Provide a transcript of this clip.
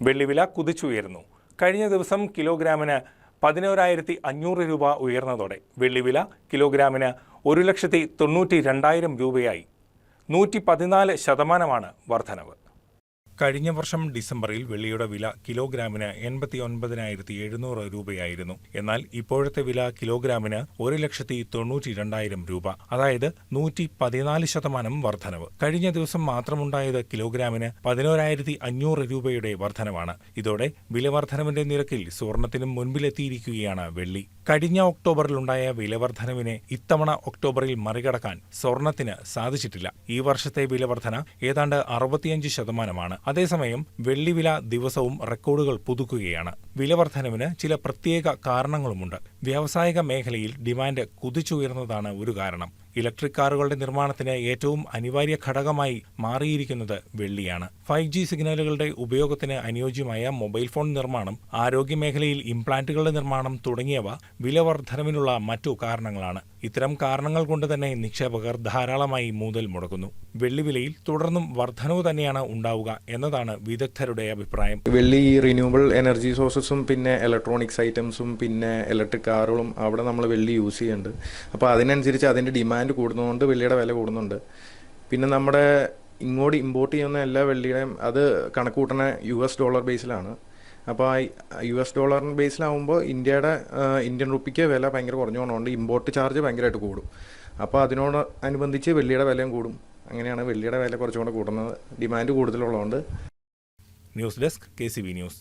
വെള്ളിവില കുതിച്ചുയർന്നു. കഴിഞ്ഞ ദിവസം കിലോഗ്രാമിന് 11,500 രൂപ ഉയർന്നതോടെ വെള്ളിവില കിലോഗ്രാമിന് 1,92,000 രൂപയായി. 114% വർധനവ്. കഴിഞ്ഞ വർഷം ഡിസംബറിൽ വെള്ളിയുടെ വില കിലോഗ്രാമിന് 89,700 രൂപയായിരുന്നു. എന്നാൽ ഇപ്പോഴത്തെ വില കിലോഗ്രാമിന് 1,92,000 രൂപ, അതായത് 114% വർധനവ്. കഴിഞ്ഞ ദിവസം മാത്രമുണ്ടായത് കിലോഗ്രാമിന് 11,500 രൂപയുടെ വർധനവാണ്. ഇതോടെ വില വർധനവിന്റെ നിരക്കിൽ സ്വർണത്തിനും മുൻപിലെത്തിയിരിക്കുകയാണ് വെള്ളി. കഴിഞ്ഞ ഒക്ടോബറിലുണ്ടായ വിലവർധനവിനെ ഇത്തവണ ഒക്ടോബറിൽ മറികടക്കാൻ സ്വർണത്തിന് സാധിച്ചിട്ടില്ല. ഈ വർഷത്തെ വിലവർധന ഏതാണ്ട് 65%. അതേസമയം വെള്ളിവില ദിവസവും റെക്കോർഡുകൾ പുതുക്കുകയാണ്. വിലവർധനവിന് ചില പ്രത്യേക കാരണങ്ങളുമുണ്ട്. വ്യാവസായിക മേഖലയിൽ ഡിമാൻഡ് കുതിച്ചുയർന്നതാണ് ഒരു കാരണം. ഇലക്ട്രിക് കാറുകളുടെ നിർമ്മാണത്തിന് ഏറ്റവും അനിവാര്യ ഘടകമായി മാറിയിരിക്കുന്നത് വെള്ളിയാണ്. 5G സിഗ്നലുകളുടെ ഉപയോഗത്തിന് അനുയോജ്യമായ മൊബൈൽ ഫോൺ നിർമ്മാണം, ആരോഗ്യമേഖലയിൽ ഇംപ്ലാന്റുകളുടെ നിർമ്മാണം തുടങ്ങിയവ വിലവർധനവിനുള്ള മറ്റു കാരണങ്ങളാണ്. ഇത്തരം കാരണങ്ങൾ കൊണ്ട് തന്നെ നിക്ഷേപകർ ധാരാളമായി മുതൽ മുടക്കുന്നു. വെള്ളിവിലയിൽ തുടർന്നും വർധനവ് തന്നെയാണ് ഉണ്ടാവുക എന്നതാണ് വിദഗ്ധരുടെ അഭിപ്രായം. വെള്ളി റിന്യൂവബിൾ എനർജി സോഴ്സസും പിന്നെ ഇലക്ട്രോണിക്സ് ഐറ്റംസും പിന്നെ ഇലക്ട്രിക് കാറുകളും അവിടെ നമ്മൾ വെള്ളി യൂസ് ചെയ്യുന്നുണ്ട്. അപ്പോൾ അതിനനുസരിച്ച് അതിൻ്റെ ഡിമാൻഡ് കൂടുന്നതുകൊണ്ട് വെള്ളിയുടെ വില കൂടുന്നുണ്ട്. പിന്നെ നമ്മുടെ ഇങ്ങോട്ട് ഇമ്പോർട്ട് ചെയ്യുന്ന എല്ലാ വെള്ളിയുടെയും അത് കണക്ക് കൂട്ടുന്ന $US ബേസിലാണ്. അപ്പോൾ $US ബേസിലാവുമ്പോൾ ഇന്ത്യൻ റുപ്പിക്ക് വില ഭയങ്കര കുറഞ്ഞു പോകുന്നതുകൊണ്ട് ഇമ്പോർട്ട് ചാർജ് ഭയങ്കരമായിട്ട് കൂടും. അപ്പോൾ അതിനോടനുബന്ധിച്ച് വെള്ളിയുടെ വിലയും കൂടും. അങ്ങനെയാണ് വെള്ളിയുടെ വില കുറച്ചുകൂടെ കൂടുന്നത്, ഡിമാൻഡ് കൂടുതലുള്ളതുകൊണ്ട്. News desk KCB news.